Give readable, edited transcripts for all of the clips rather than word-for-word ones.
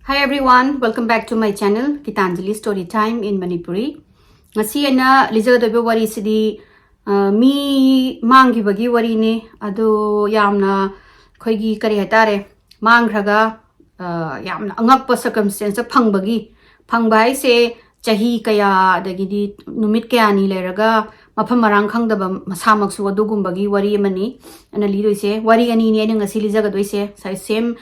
Hi everyone, welcome back to my channel, Gitanjali Story Time in Manipuri. Ngasi ana lijadobe wari sidi mi Mangkhiba wari ne adu yamna khoigi kari hatare mangraga yamna angakpa circumstance phangba hai se chahi kaya dagidi numit kaya ni leraga mafam marang khangdaba masamaksu adugumbagi wari amani ana lidoise wari ani ne ngasi lijadoise sai same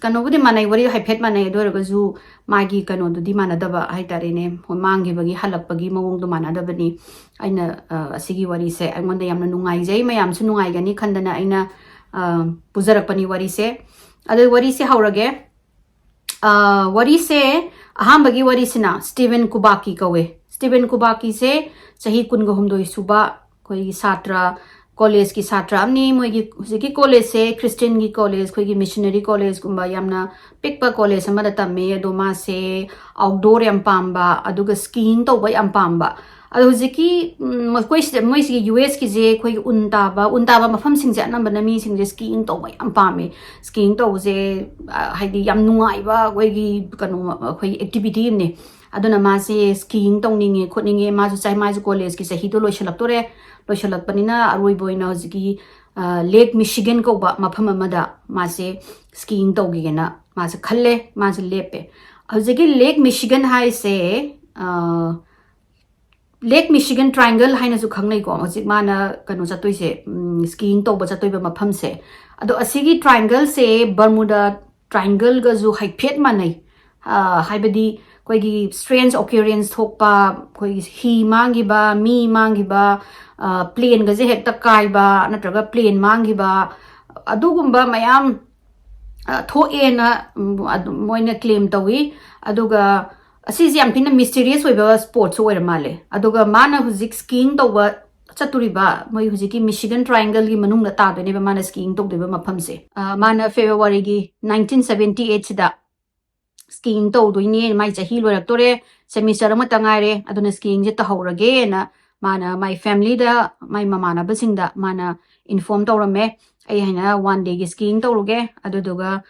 kano budi manai wari haiphet manai doragazu magi kano dudi manadaba haitarene Mangkhiba halakpagi mawongdo manadabani aina asigi wari se aingonda yamna nungaijai mayamsu nungaigani khandana aina pujarakpani wari se adu wari se haurage wari se ahambagi wari sina Stephen Kubaki kawe Stephen Kubaki se chahi kunga humdoi suba koi satra college ki satra amni moigi husiki college se Christian ki college koi ki missionary college kumba yamna pikpa college amada tamme doma se outdoor yam pamba aduga skiing to bai am pamba adu husiki moisi US ki je koi untaba mafam singje anamba mi singje skiing to bai am pame skiing to je haidi yam nungai ba koi gi kanu koi activity ne aduna ma se skiing tongninge khotninge ma su chai ma su college ki sahi to loishalak tore loishalak panina aroi boina hojiki Lake Michigan ko ba mafam amada ma se skiing togi gena ma se khalle ma se lepe hojiki Lake Michigan hai se Lake Michigan Triangle haina su khangnai ko hojik mana kanu chatoi se skiing to ba chatoi ba mafam se ado asigi triangle se Bermuda Triangle ga zu haiphet manai haibadi koigi strange occurrence thokpa koigi hi Mangkhiba mi Mangkhiba plane ga je hekta kaiba natraga plane Mangkhiba adugumba mayam thoena moina claim tawi aduga asisi yam thina mysterious oiba sports oira male aduga mana hujik skiing toba chaturiba moi hujiki Michigan Triangle gi manung na ta dene ba mana skiing tok deba mafam se mana February gi 1978 sida skiing to doine mai chahi loraktore semester ma tangare aduna skiing je tahorage na mana my family da my mamana basingda mana inform tawrame ai haina one day gi skiing tawruge aduduga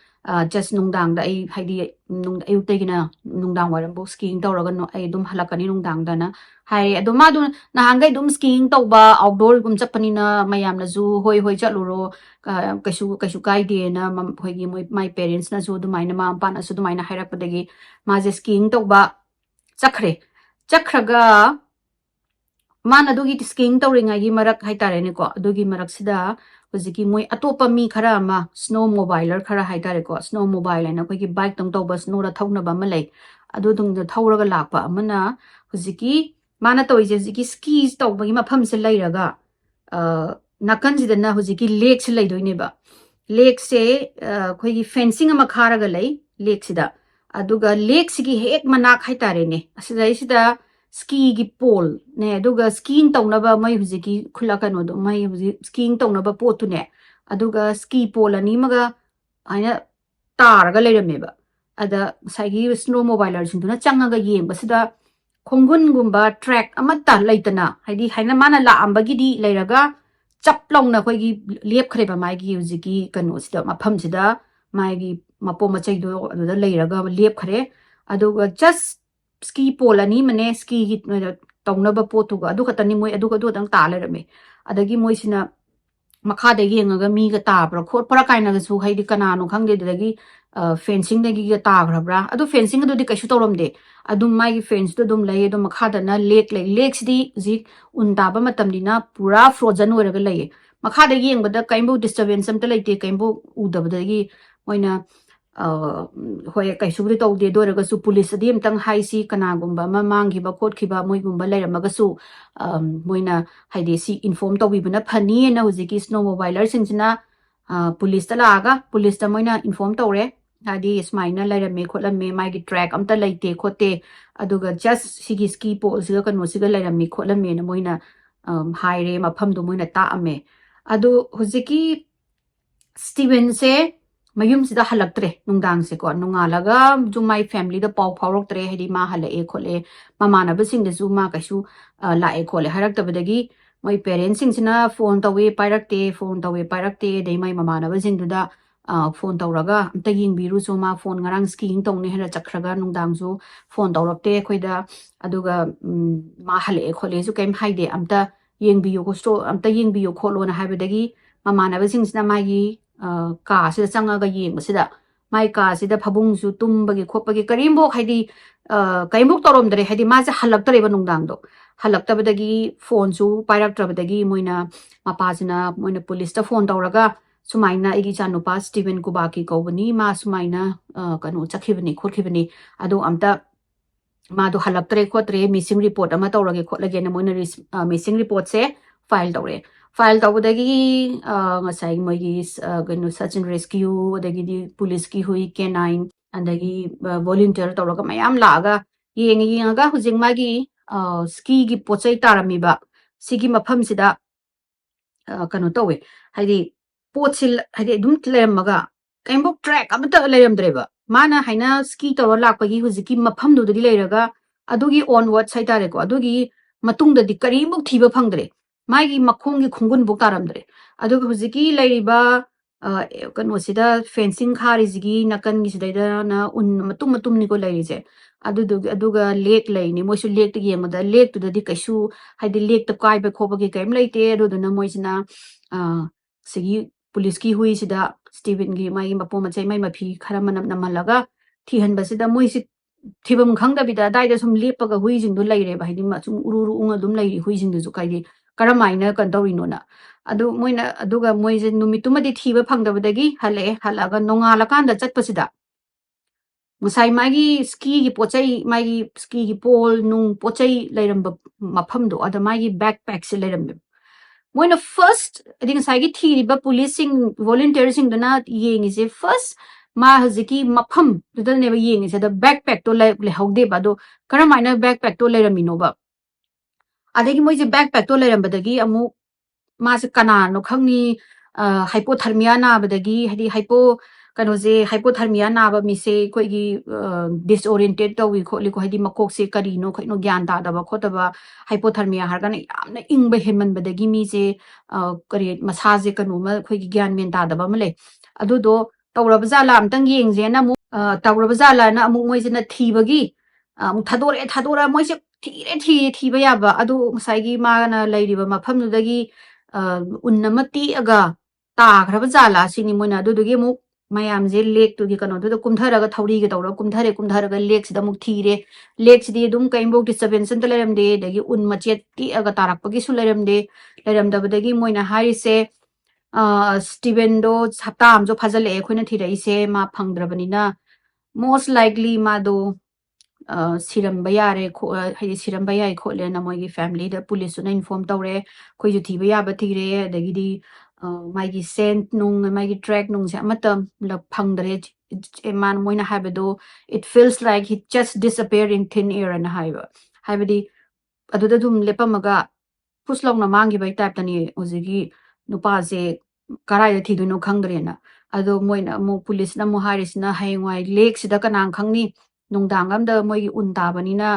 just nungdang da ai haidi nung ayuk tegina nungdang warambo skiing tawraga no ai dum halakani nungdang da na hai aduma du na hangai dum skiing tawba outdoor gum chapani na mayam na zu hoi chatluro kasu kai de na hoigi my parents na zu dumai na ma pa na su dumai na hairak padagi ma je skiing tawba chakhraga mana dugi skiing tawringa gi marak haitare ne ko dugi marak sida hojiki moi atopa mi khara ma snow mobiler khara haitare ko snow mobile na ko gi bike tong tawba snow ra thawna ba malai adu dung da thawraga lakpa amana hojiki mana toije hojiki skis tawba gi mafam se lairaga nakan jidana hojiki lake se laidoine ba lake se koi gi fencing ama kharaga lai lake sida aduga lake sigi hek manak haitare ne asida ski gi pole ne aduga skiing tawnaba mai hujiki khula kano do mai huji skiing tawnaba potu ne aduga ski pole ani maga aina taraga leirameba ada saigi snow mobiler sinduna changaga yemba sida khongun gumba track amata leitana haidi haina mana la ambagi di leiraga chaplong na koi gi lep khreba mai gi hujiki kano sida mafam sida mai gi mapo machai do aduda leiraga lep khare aduga just ski pole ani mane ski gi tawnaba potu ga adu khatani moi adu dang ta lerame adagi moi sina makha de yengaga mi ga ta bra khot para kaina ga su haidi kana no khangde dagi fencing dagi ga ta bra adu fencing adu di kaishu tawramde adu mai gi fence to dum lai adu makha da na lake di ji unta ba matam dina pura frozen oraga lai makha de yengba kaimbo disturbance am ta laite kaimbo udaba dagi moina hoi kaisubri tawde doraga su police adi amtang haisi kanagumba ma Mangkhiba khotkhiba moigumba leiramaga su moina haide si inform tawibana phani na hujiki snow mobiler singsina police ta laga police ta moina inform tawre hadi smaina leirame khotlame mai gi track amta leite khote aduga just sigi ski pole siga kanu siga leirame khotlame na moina haire mafam do moina ta ame adu hujiki Steven se mayum sida halaktre nungdang se ko nungalaga jumai family da paw phawroktre hedi ma hala e khole mamana basing da zuma kaisu la e khole harak tabadagi my parents sing sina phone tawe pairakte dei mai mamana basing da phone tawraga amta yingbiru so ma phone ngarang skiing tawne hera chakhraga nungdangju phone tawrapte khoida aduga ma hale khole ju kaim haide amta yengbiyu ko sto amta yengbiyu kholo na habedagi mamana basing sina magi ka sida changaga yeng basida mai ka sida phabung ju tumbagi khopagi karimbo haidi kaimbo tawromdre haidi ma ja halaktre ba nungdangdo halaktabadagi phone ju pairaktrabadagi moina mapajina moina police ta phone tawraga sumaina igi chanupa Stephen Kubaki kobani ma sumaina kanu chakhibani khokhibani ado amta ma do halaktre khotre missing report ama tawrage khotlage na moina missing report se file tawdagi ngasai moigi kanu search and rescue adagi di police ki hui canine andagi volunteer tawraga mayam laga yenga hujing magi ski gi pochai taramiba sigi mafam sida kanu tawe haidi potsil haidi dum tlemaga kaimbo track amata leremdreba mana haina ski tawra lakpagi hujiki mafam du dagi leiraga adugi onward saitare ko adugi matungda di karimbo thiba phangdre magi makhongi khungun bok taramdre adugi hujiki leiriba kanu sida fencing khari jigi nakan gi sidaida na un matum ni ko leirije aduga lake leini moisu lake tagi yemada lake tu dadi kaisu haidi lake ta kai ba khobagi kaim leite aduduna moisina sigi police ki hui sida Stephen gi mai mapo machai mai mafi khara manam namalaga thihan basida moisi thibam khangda bida daida sum lepaga hui jing du leire ba haidi ma chung uru unga dum leiri hui jing du ju kaidi karamaina kan dawrino na adu moina aduga moise numituma di thiba phangda badagi halaga nongala kanda chatpasida musai magi ski gi pochai magi ski gi pole nung pochai leiram mafam do ada magi backpack se leiram moina first ding sai gi thiriba policing volunteers sing dana yeng is first ma haziki mafam dudal ne ba yeng is da backpack to le haude ba do karamaina backpack to leiramino ba adagi moise backpack to leiram badagi amu ma se kanano khangni hypothermia na badagi hadi kanoje hypothermia na ba mise koi gi disoriented to wi kholi ko hadi makok se kari no khoi no gyan da ba khota ba hypothermia har kana yamna ingba heman badagi mi se kari massage kanu ma khoi gi gyan men da ba male adu do tawraba jala amtang yeng je na mu tawraba jala na amu moi je na thibagi mu thadora moi se thiba ya ba adu sai gi ma na leiriba mafam nu dagi unnamati aga ta khraba jala sini moina adu dugi mu mayam je lake tu gi kano du kumtharaga thauri ge tawra kumtharaga lake sida muk thire lake sidi dum kaimbo disturbance ta leram de dagi un machet ti aga tarak pagi su leram da badagi moina hari se Steven do hapta am jo phajal e khoina thira ise ma phangdrabani na most likely ma do siram bayare haidi siram bayai khole na moi gi family da police na inform tawre khoi ju thiba ya ba thire dagi di mai gi scent nung mai gi track nung se amatam la phangdre man moina habado it feels like he just disappeared in thin air and haiba habadi aduda dum lepamaga puslong na mangi bai type tani ozigi nupa se karai da thidu no khangdre na ado moina mo police na mo haris na haingwai lake sida kanang khangni nungdang amda moi un tabani na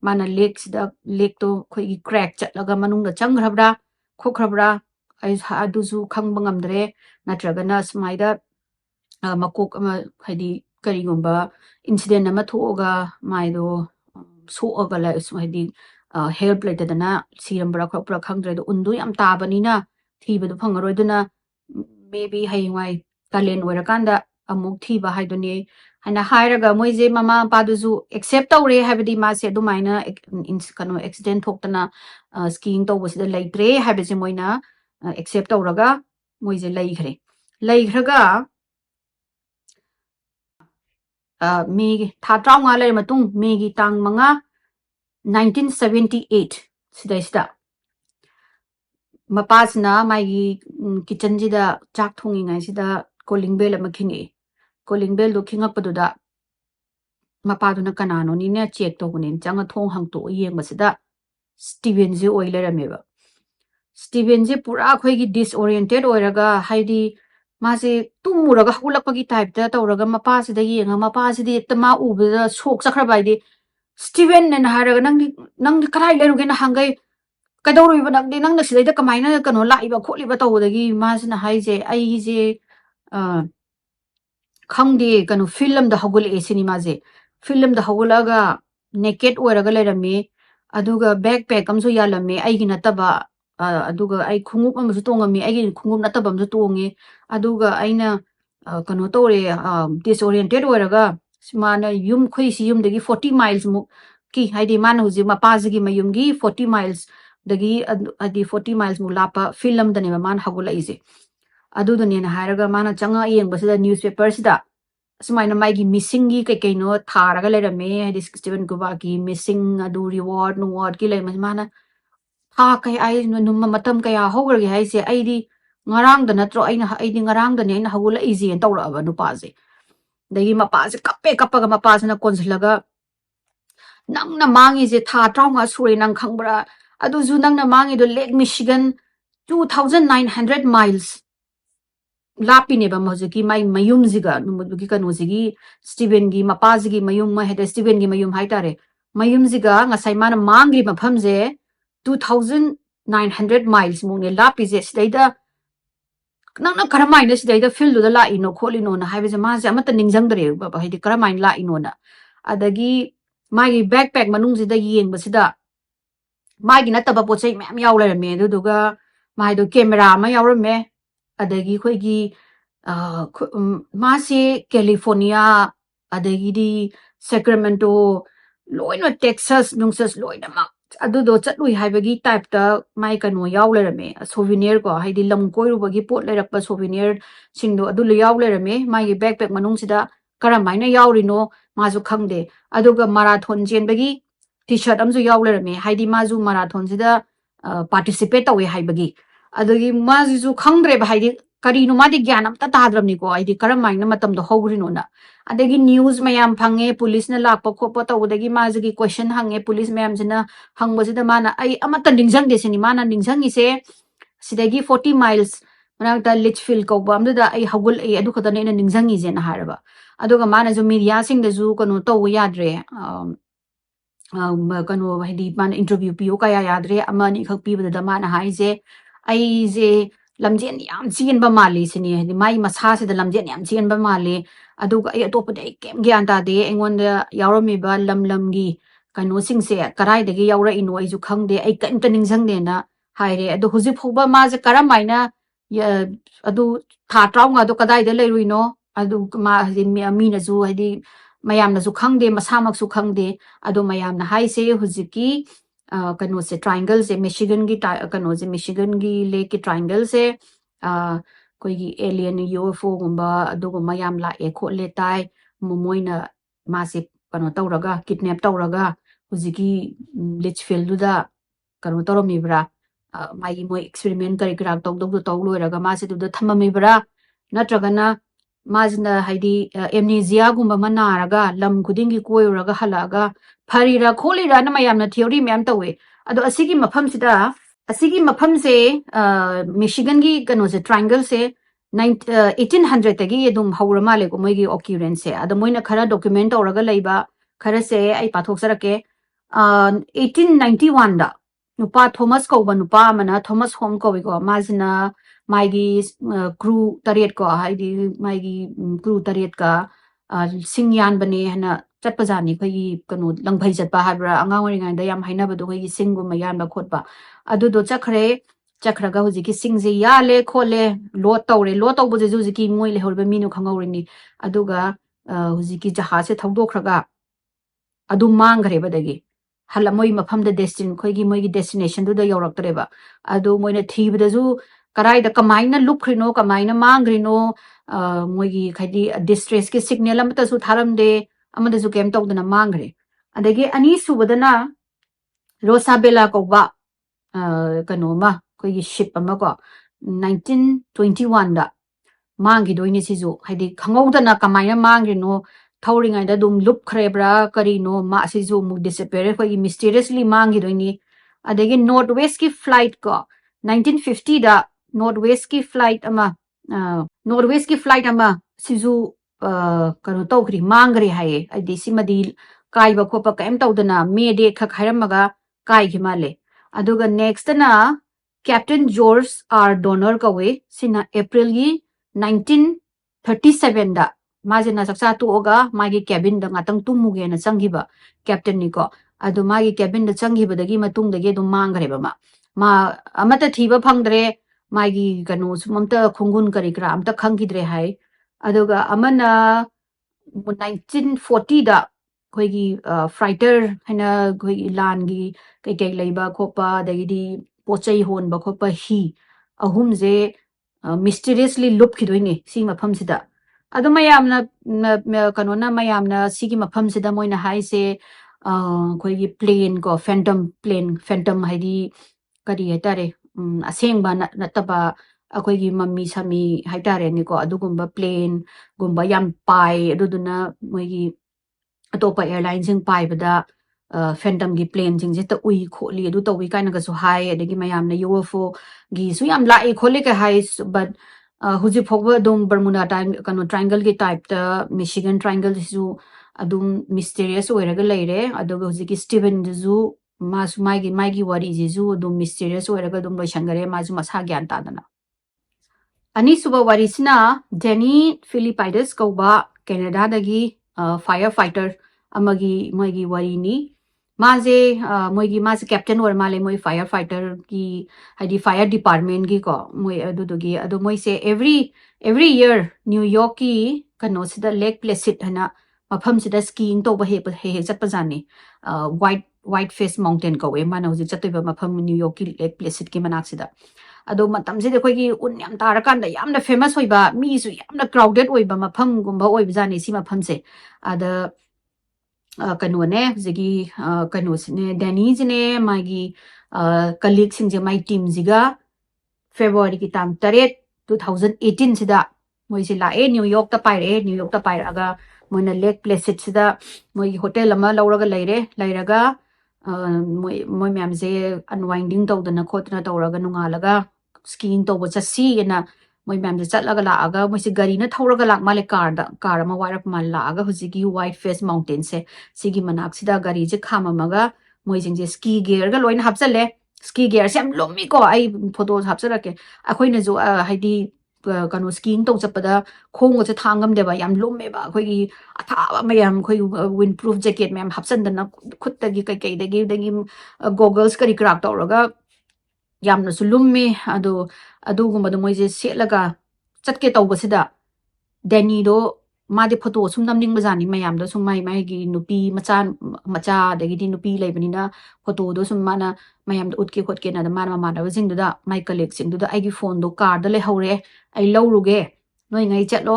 mana lake sida lake to khoi gi crack chatlaga manung da changrabra khokhrabra ai aduzu khangba ngamdre natraga na smaida makok ama haidi karigomba incident ama thoga maido soaga la haidi help laita dana sirambra khopra khangdre do undu yam tabani na thiba do phangaroi duna maybe haingwai talent oirakanda amuk thiba haidoni haina hairaga moije mama paduzu accept tawre habidi ma se dumaina kano accident thoktana skiing tawbasida leitre habise moina accept tawraga moije leikhraga me tha traunga lai matung me gi tang manga 1978 sida mapasna mai gi kitchen jida chak thongi ngai sida calling bell ama khini calling bell do khinga paduda mapaduna kanano ni ne check to gunin changa thong hang to yeng basida Steven je oilerameba Steven je pura khoi gi disoriented oiraga haidi mase tumuraga hulakpagi type ta tawraga mapa sida yenga mapa sidi tama ubida sok sakra baidi Steven nen haraga nang karai leruge na hangai kadawri ba nang sida kamaina kano laiba kholiba tawdagi masina haije ai je khangde kanu film da hagul e cinema je film da hagulaga naked oiraga lerami aduga backpack amsu yalame ai gi nataba aduga ai khungup amsu tongami ai gi khungup nataba amsu tongi aduga aina kanu tore disoriented oiraga simana yum khoi si yum dagi 40 miles mu ki haidi man huji mapaji gi mayum gi 40 miles dagi adi 40 miles mu lapa film da ne man hagula ise adudane na haraga mana changa yengbasida newspaper sida sumaina maigi missing gi kai no tharaga lerame hadi Steven Guba gi missing adu reward ki le mana ha kai ai no matam kaya hogre gi haise ai di ngarang da natro ai di ngarang da ne na hagula easy en tawra ba nu pa je dagi mapa je kappa ga mapa na konslaga nang na mangi je tha traunga sure nang khangbra adu ju nang na mangi do Lake Michigan 2900 miles lapine ba mojiki mai mayum ziga numugi kanu zigi Steven gi mapa zigi mayum ma hede Steven gi mayum haitare mayum ziga ngasai mana mangri mapham je 2900 miles mu ne lapi je sidaida nang karamai na sidaida field da la ino kholi no na haibe je ma je amata ningjang dare ba hedi karamai la ino na adagi mai backpack manung zida yeng basida mai gi nataba pochai mem yaw lerame duga mai do camera ma yawrame adagi khoi gi masi California adagidi Sacramento loina Texas nungsas loina ma adudo chatui haibagi type ta mai kanu yaw lerame souvenir ko haidi lam koi rubagi pot lerakpa souvenir singdo adu le yaw lerame mai gi backpack manung sida karamaina yawrino mazu khangde aduga marathon jenbagi t-shirt amju yaw lerame haidi mazu marathon sida participate tawe haibagi adagi mazu khangdre ba haidi karino madi gyanam ta tadramni ko aidi karamaina matam do hogrino na adagi news mayam phange police na lakpa khopa tawdagi mazigi question hange police mayam jina hangbasida mana ai amata ningjang desini mana ningjang ise sidagi 40 miles manakta Litchfield ko bamda ai hagul ai adu khadane na ningjang ise na haraba aduga mana jo media sing da ju kono to yadre kano haidi man interview piyo kaya yadre amani khak pibada da mana haise ai je lamjen yam chenba mali sini haidi mai masa se da lamjen yam chenba mali aduga ai atop de kem gyan ta de engon da yawrami ba lam gi kano sing se karai de gi yawra ino ai ju khangde ai kan taning jang de na haire adu huji phoba ma je karamaina adu tha traunga do kadai de leiruino adu ma mi na ju haidi mayam na ju khangde masamak su khangde ado mayam na haise hujiki kano se triangle se Michigan gi kano se Michigan gi lake ki triangle se koi gi alien UFO gumba adugo mayam la e kho le tai momoina ma se kano tawraga kidnap tawraga hujiki Litchfield du da kano tawrami bra mai moi experiment kari kra taw loiraga ma se du da thamami bra natragana majna haidi amnesia gumba manaraga lam khudingi koiraga halaga farira kholira na mayamna theory mayam tawe ado asigi mafam se Michigan gi kano se triangle se 1800 tagi edum hawra male ko moigi occurrence se ado moina khara document auraga leiba khara se ai pathok sarake 1891 da nupa Thomas ko ba nupa mana Thomas Home ko ko majna maigi crew tariet ko haidi maigi crew tariet ka singyan bane hana chatpajani khoi kanu langphai chatpa habra angang ori ngai da yam haina badu khoi singgu mayan ba khotba adu do chakhraga hujiki singje yale khole lot tawbu je hujiki moi le holba minu khangaurini aduga hujiki jaha se thaudokraga adu mangre badagi hala moi mafam da moi gi destination du da yoraktreba adu moina thibda ju karai da kamaina lukrino kamaina mangrino moi gi khadi distress ki signal amta su tharamde amada su kem tawdana mangre adagi ani subadana Rosabella ko ba kano ma koi gi ship ama ko 1921 da mangi doini sizu haidi khangawdana kamaina mangrino thauringai da dum lup khrebra karino ma sizu mu disappear koi mysteriously mangi doini adagi northwest ki flight ko 1950 da northwest ki flight ama sizu kano tawkri mangri haye adi simadi kai ba khopa kaim tawdana me de khak hairamaga kai gi male aduga next na Captain George R. Donner kawe sina April gi 1937 da माजेना चक्चा तोगा मागी cabin the ngatang tumuge na changiba captain ni ko adu magi cabin da changibadagi matung dagi dum mangre ba ma amata thiba phangdre magi kanu sumamta khungun kari kra amta khangidre hai aduga amana 1940 da khoigi fighter haina khoigi lan gi kai kai leiba khopa dagi di pochai hon ba khopa hi ahum je mysteriously lup khidoini si mafam sida adu mayamna kanona mayamna sigi mafam sida moina hai se khoigi plane ko phantom haidi kari hatare asengba nataba akoigi mammi sami haitare ni ko adugumba plane gumba yam pai aduduna moigi atopa airline sing pai bada phantom gi plane sing je ta ui kholi adu to wi kaina ga su hai adagi mayamna UFO gi su yam lai kholi ka hai but huji phogwa dum bermuda triangle gi type ta michigan triangle su adum mysterious oiraga leire aduga huji ki steven ju masu maigi wari ji adum mysterious oiraga dum loisangare masu masa gyan ta dana ani suba warisina Jenny Philippides kauba Canada dagi firefighter amagi moigi warini maje moigi maje captain or male moi firefighter ki hadi fire department gi ko moi adugi adu moi se every year New York ki kano sida Lake Placid hana mafam sida skiing to ba he chat pajani white face mountain ko we mana hoji chatoiba mafam New York ki Lake Placid ki manak sida ado matam se khoi gi un yam tar kan da yam na famous hoiba mi su yam na crowded hoiba mafam gumba hoiba jani si mafam se ada kanu ne jigi kanu ne Danny jine magi colleague sing je my team jiga February ki tam 8 2018 sida moi si la New York ta pai aga moina Lake Placid sida moi hotel ama lauraga leiraga moi myam je unwinding tawdana khotna tawraga nungalaga skiing tawba chasi na moi myam je chatlaga la aga moi si gari na thauraga lak male car ama warak mal la aga hujigi white face mountain se sigi manak sida gari je khamamaga moi jing je ski gear ga loina hapchale ski gear se am lomi ko ai photo hapcharake akhoi na jo haidi kanu skiing to chapada khong che thangam deba yam lomme ba khoi gi atha mayam khoi windproof jacket mayam hapsan dana khutta gi kai dagi goggles kari crack tawraga yamna su lumme adu gumba do moije setlaga chatke tawbasida Danny do made photo sum namning bazani mayam do sum mai gi nupi macha dagi di nupi leibanina photo do sum mana mayam do utke khotke na da mana da jing da my colleague sing da ai gi phone do card da le hore ai lauruge noi ngai chatlo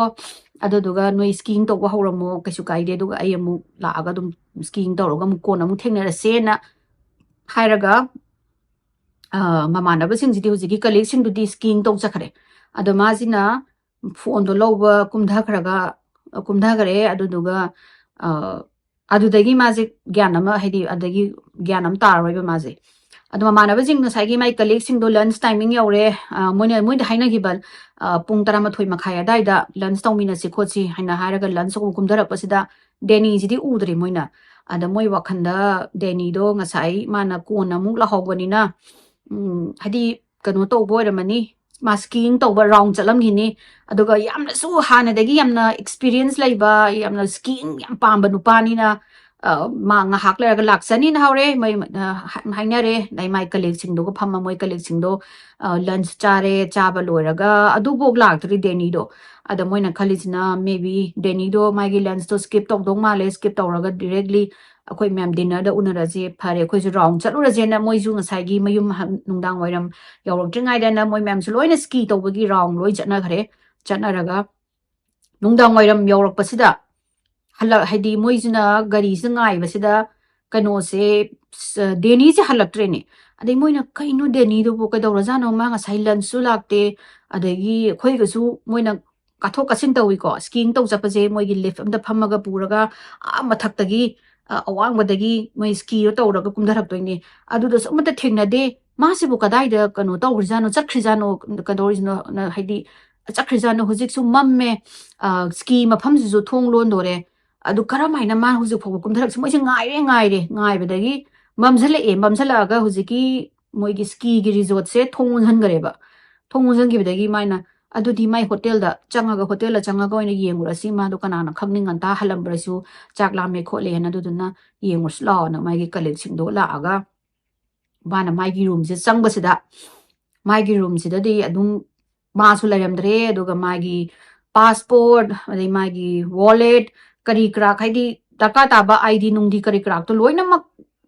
aduga noi skiing to ba horamo kaisu kaide duga ai amu la aga dum skiing to roga mu kona mu thengnera se na hairaga mamana ba sing jidi hujigi colleague sing du di skiing to chakhare adamazina phone do loba kumdha gare aduga adudagi maje gyanama haidi adagi gyanam taroi ba maje adu mamana ba jing na sai gi mai colleague sing do lunch timing yaure moina haina gibal pung tara ma thoi makhaya dai da lunch tawmina si khochi haina haraga lunch ko kumdara pasida Danny jidi udri moina ada moi wakhanda Danny do ngasai mana kona muk la hogani na hadi kanu to boy ramani ma skiing to ba round chalam hini aduga yamna su hana dagi yamna experience laiba yamna skiing yam pamba nupani na ma nga hak la ga laksani na hore mai haina re dai mai colleague sing do ko phama moi colleague sing do lunch chare chaba loiraga adu bok lak tri Danny do ada moina khalijna maybe Danny do mai gi lunch to skip tok dong male skip tawraga directly akhoi mem dinner da unara je phare khoi ju round chalura je na moi ju ngasai gi mayum nungdang wairam yaurok tringai da na moi mem su loina ski tawbagi round loi chatna khare chatnaraga nungdang wairam yaurok pasida hala haidi moi juna gari singai basida kano se Danny se halak trene adai moi na kaino Danny do bo kadawra jano ma ngasai lunch su lakte adagi khoi ga su moi na kathok kasin tawi ko skiing taw chapaje moi gi lift amda phamaga puraga mathak tagi awang badagi moi ski ro tawraga kumdarak toini adu do samata thengna de ma se bu kadai da kano tawrjano chakhrijano kadorjano na haidi chakhrijano hujik su mamme ski mafam ju thong lon dore adu karamaina ma hujik phob kumdarak moi se ngai badagi mamsala ga hujiki moi gi ski gi resort se thong han gareba thong han gi badagi maina ꯑꯗꯨꯗꯤ ꯃꯥꯏ ꯍꯣꯇꯦꯜꯗ ꯆꯪꯉꯒ ꯑꯣꯏꯅ ꯌꯦꯡꯉꯨꯔꯁꯤ ꯃꯥꯗꯣ ꯀꯅꯥꯅ ꯈꯪꯅꯤ ꯉꯟꯇꯥ ꯍꯜꯂꯝꯕ꯭ꯔꯁꯨ ꯆꯥꯛ ꯂꯥꯝꯃꯦ ꯈꯣꯠꯂꯦꯅ ꯑꯗꯨꯗꯨꯅ ꯌꯦꯡꯉꯨꯔꯁꯨ ꯂꯥꯛꯑꯣꯅ ꯃꯥꯒꯤ ꯀꯂꯤꯛꯁꯤꯡꯗꯣ ꯂꯥꯛꯑꯒ ꯃꯥꯅ ꯃꯥꯒꯤ ꯔꯨꯝꯁꯦ ꯆꯪꯕꯁꯤꯗ ꯃꯥꯒꯤ ꯔꯨꯝꯁꯤꯗꯗꯤ ꯑꯗꯨꯝ 마수 레름드레 아두가 마기 passport 아니 마기 wallet kari krak haidi daka taba ID nungdi kari krak to loina mak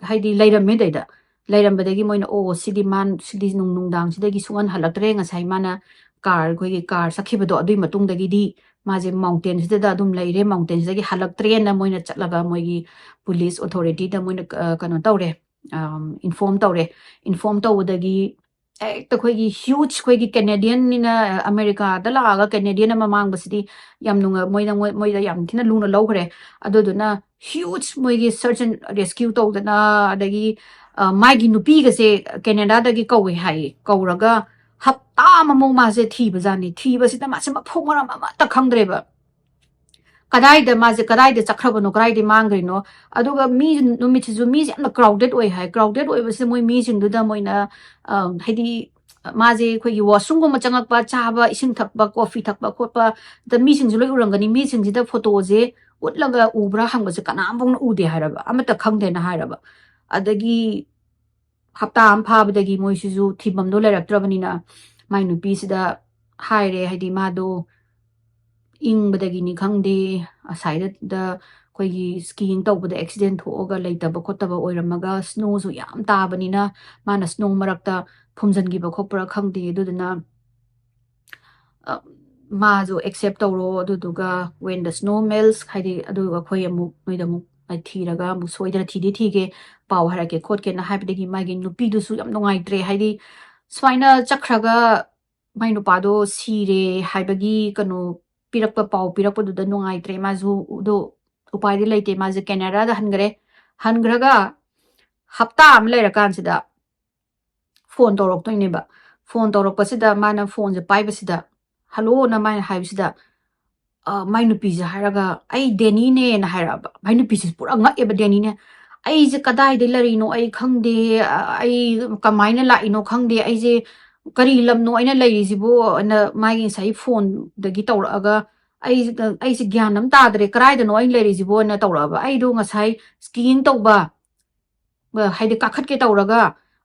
haidi leiramme deida leirambadagi moina o sidi man sidi nungdang sidagi sungan halaktre ngasai mana car koi car sakhibado adui matungdagi di maje mountain sida adum leire mountain sidagi halaktre na moina chatlaga moigi police authority da moina kano tawre inform tawdagi ekta khoigi huge khoigi Canadian nina America da laga Canadian ma mang basidi yam nunga moida yam thina luna logre adoduna huge moigi search and rescue tawdana adagi maigi nupi ga se Canada dagi kawi hai kawraga hapta mamong ma se thiba jani thiba sita ma se ma phongara ma ta khangdreba kadai da chakrabano kadai de mangrino aduga mi numitsu mi yamna crowded oi hai crowded oi base moi mi jingdu da moina haidi maje khoi washroom go machangak pa chaba ising thakba coffee thakba khotpa da mi jing juloi urangani mi jing da photo je utlaga ubra hangba je kanam bong ude haraba amata khangde na haraba adagi hapta am phabadagi moi siju thibam do leraktrabani mai nupi sida haire haidi mado ꯏꯪꯕꯗꯒꯤ ꯅꯤ ꯈꯪꯗꯦ ꯑꯁꯥꯏꯗ ꯑꯩꯈꯣꯏꯒꯤ ꯁ꯭ꯀꯤꯌꯤꯡ ꯇꯧꯕꯗ accident ꯊꯣꯛꯑꯒ ꯂꯩꯇꯕ ꯈꯣꯠꯇꯕ ꯑꯣꯏꯔꯝꯃꯒ ꯁ꯭ꯅꯣꯁꯨ ꯌꯥꯝ ꯇꯥꯕꯅꯤꯅ ꯃꯥꯅ ꯁ꯭ꯅꯣ ꯃꯔꯛꯇ ꯐꯨꯝꯖꯤꯟꯈꯤꯕ ꯈꯣꯠꯄ꯭ꯔꯥ ꯈꯪꯗꯦ ꯑꯗꯨꯗꯨꯅ 마저 accept tawro aduduga when the snow melts haidi aduga khoi amuk noida muk thiraga mu soidra thidi thige paw harake khotke na haibdegi magi nupi du su yam nongai tre haidi swaina chakhraga mai nupa do sire haibagi kanu pirakpa paw pirakpa du da nongai tre mazu do upai di leite maje Canada da hangraga hapta am lera kan sida phone torok toine ba phone torok pasida mana phone je pai basida hello na mai haibsida mai nupi je haraga ai deni ne na haraba mai nupi se pura nga eba deni ne ai je kadai de lari no ai khangde ai kamaina la ino khangde ai je kari lam no aina lai jibo na mai sai phone dagi tawraga ai se gyanam tadre karai da no ai lai jibo na tawraba ai do ngasai skiing tawba haide kakhat ke tawraga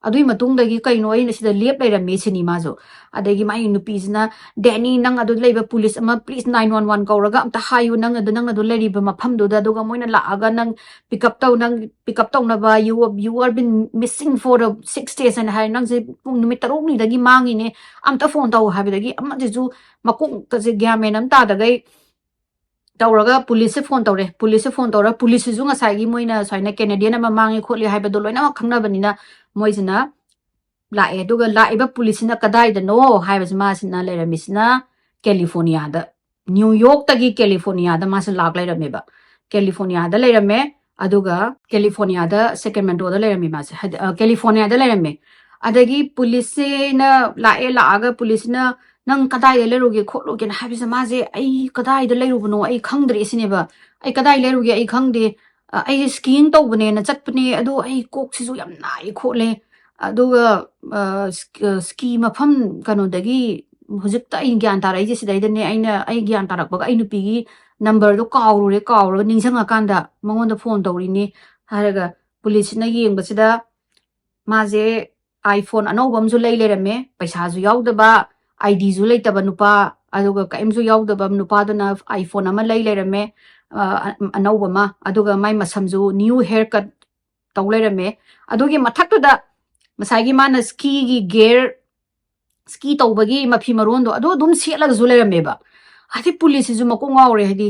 adui matungdagi kaino ai sida lep leirame sini majo adagi mai nupisna deni nang adu leiba police ama please 911 kawraga amta hayu nang adu leiriba mafam do da duga moina la aga nang pick up taw na ba you are been missing for 6 days and hai nang je pung numit tarok ni dagi mangi ne amta phone taw habidagi amma ju makung ka je gyame nam ta dagai tawraga police phone tawra police ju nga sai gi moina saina Canadian ama mangi kholi haiba do loina khangna banina moisina lae duga laiba police na kadai da no haiba ma sina leramisna California da New York tagi California da mas lag lerameba California da lerame aduga California da Sacramento da lerami mas California da lerame adagi police na lae laaga police na nang kadai da leruge khotloge na habisa maje ai kadai da lerubno ai khangdre sineba ai kadai leruge ai khangde ai skiing tawbane na chatpane adu ai kok sisu yam nai khole aduga ski mafam kano dagi hujik ta ai gyan tarai je sidai da ne ai gyan tarak ba ai nupi gi number do kawru ningsanga kanda mangon da phone tawri ni haraga police na yeng basida maje iPhone anobam ju lei lerame paisa ju yaudaba ID ju leitaba nupa aduga kaim ju yaudaba nupa do na iPhone ama lei lerame anobama aduga mai masamju new haircut taw lerame adugi mathak da masagi mana ski gi gear ski tawbagi mafi maron do adu dum setlaga ju lerame ba hadi police ju makong awre hadi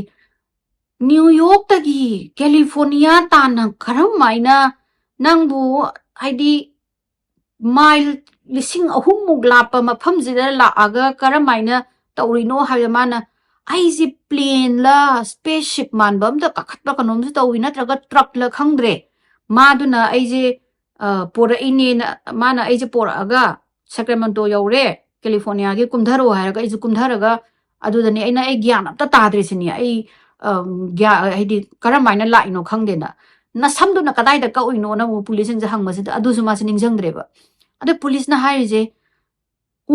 New York tagi California tana karam maina nangbu hadi mile lising ahumuk lapa mafam jida laaga karamaina tawrino habamana aisi plane la spaceship manbam da kakhatpa kanom ju tawi natraga truck la khangdre maduna aije pora ine mana aije pora aga Sacramento yaure California ge kumdharo haraga aije kumdharaga adudani aina ai gyan amta tadre sini ai gya haidi karamaina la ino khangdena na samduna kadai da ka uino na police je hangmasida adu suma sining jangdreba ade police na haije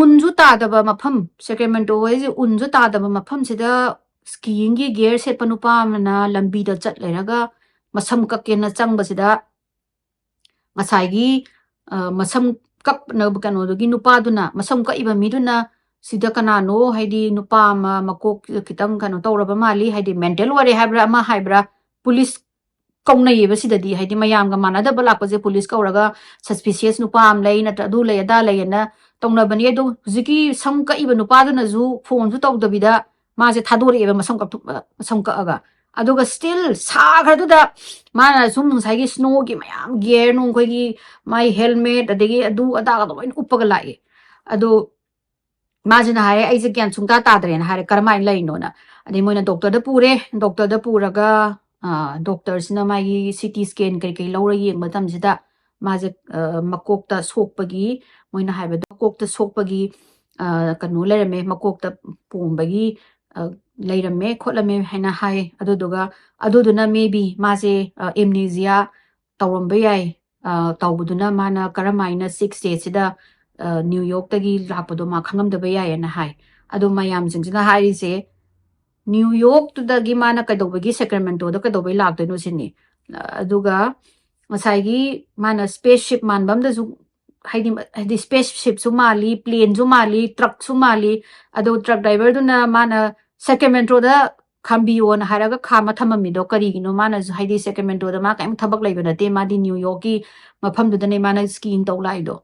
unju tadaba mafam Sacramento hoise unju tadaba mafam sida skiing gi gear set panupa mana lambi da chat leraga masam kakena changbasida ngasai gi masam kap na kano gi nupa duna masam ka iba miduna sida kanano haidi nupa ma makok kitang kano tawraba mali haidi mental ware habra ama habra police kauna yeba sidadi haidi mayam ga manada balakpa je police kauraga suspicious nupa am lei na adu lei ada lei na tongna bani do ziki sam ka iba nupa duna zu phone zu tawdabida ma je thadori eba masam ka aga aduga still sagradu da mana sum saigi snow gi mayam gear no khoi gi my helmet adegi adu ada ga loin uppaga lai adu majina hai ai je gyan chungta ta dre na hare karmai lai no na adi moina doctor da puraga doctor sina mai CT scan kai kai lawra yeng matam jida maje makokta sokpagi moina haiba makokta sokpagi kanu lerame makokta pombagi leirame khotlame haina hai aduduga aduduna maybe maje amnesia tawramba yai tawbuduna mana karamaina 6 days sida New York tagi lakpado ma khangamdaba yai na hai adu mayam jingsina hai se New York to the Gimana Kadobagi Sacramento, the Kadobe Lab, the Nusini. Aduga, Masagi, mana spaceship man, bum the spaceship Somali, plane Somali, truck Somali, Ado truck driver to na mana Sacramento the Cambi on Haraga Kama Tamamido Karino manas Heidi Sacramento, the Mark and Tabak Labor, the Madi New Yorkie, Mapam to the name mana skiing to Lido.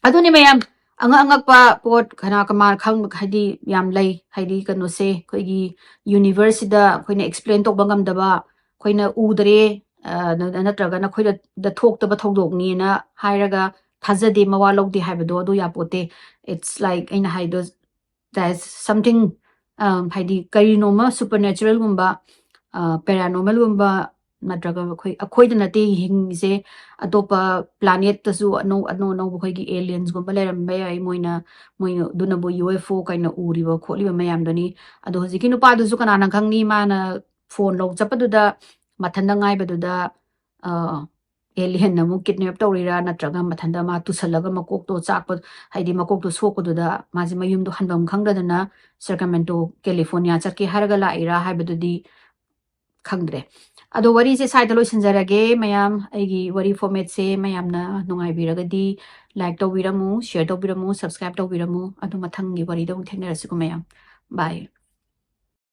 Aduni mayam angakpa pot kana kamar khang haidi yam lay haidi kano se koigi university da koina explain to bangam daba koina udre natraga na koida da thok taba thodok ni na hairaga thajade mawalok di haibado do yapote it's like in haido there's something haidi karinoma supernatural gumba paranormal gumba natraga akhoi da nate hingse atopa planet tasu no khoi aliens gumba leram ai moina duna bo UFO kaina uriba kholiba mayam dani ado hojiki nupa du kana nang khangni mana phone lo chapadu da mathanda ngai badu da alien na mu kidnap tawrira natraga mathanda ma tusalaga makok to chakpa haidi makok to sok du da maji mayum do hanbam khangda na Sacramento California chakki harga la ira haibadu di khangdre ado wari se side lo sinjarage mayam aigi wari format se mayam na nungai biragadi like to biramu share to biramu subscribe to biramu adu mathangi wari do thengnarasiku mayam bye